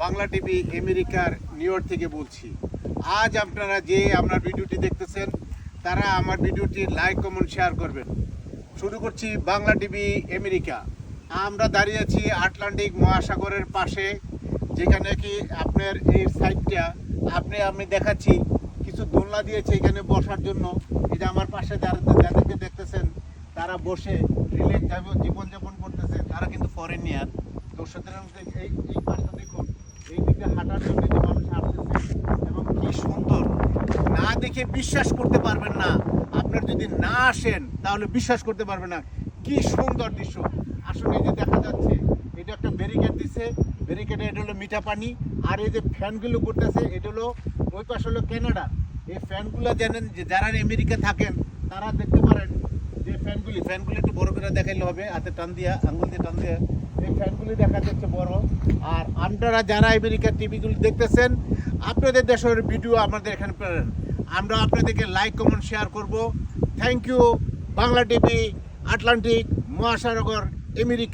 Bangla TV আমেরিকার new York থেকে বলছি। আজ আপনারা যে আমার ভিডিওটি দেখতেছেন তারা আমার ভিডিওটি লাইক কমেন্ট শেয়ার করবেন। শুরু করছি বাংলা টিভি আমেরিকা। আমরা দাঁড়িয়ে আছি আটলান্টিক মহাসাগরের পাশে, যেখানে কি আপনার এই সাইডটা আমি দেখাচ্ছি কিছু দোলনা দিয়েছে এখানে বসার জন্য। এই যে আমার পাশে যাদেরকে দেখতেছেন তারা বসে রিল্যাক্স জীবনযাপন করতেছে, তারা কিন্তু ফরেনিয়ার। তো সুতরাং এই পাশটা দেখুন, এই দিকে হাঁটার জন্য যে মানুষ আসতেছে এবং কি সুন্দর, না দেখে বিশ্বাস করতে পারবেন না। আপনার যদি না আসেন তাহলে বিশ্বাস করতে পারবেন না, কি সুন্দর দৃশ্য। আসলে এই যে দেখা যাচ্ছে এটা একটা ব্যারিকেড দিচ্ছে, ব্যারিকেডে এটা হলো মিঠা পানি, আর এই যে ফ্যানগুলো ঘুরতেছে এটা হলো ওই পাশে হলো কানাডা। এই ফ্যানগুলো জানেন যে যারা আমেরিকা থাকেন তারা দেখতে পারেন যে ফ্যানগুলি একটু বড় করে দেখাইলে হবে, হাতে টান দিয়া আঙুল দিয়ে টান দিয়ে এই ফ্যানগুলি দেখা যাচ্ছে বড়। আর আপনারা যারা আমেরিকার টিভিগুলি দেখতেছেন আপনাদের দেশের ভিডিও আমাদের এখানে পারেন, আমরা আপনাদেরকে লাইক কমেন্ট শেয়ার করব। Thank you Bangla TV Atlantic মহাসাগর আমেরিকা।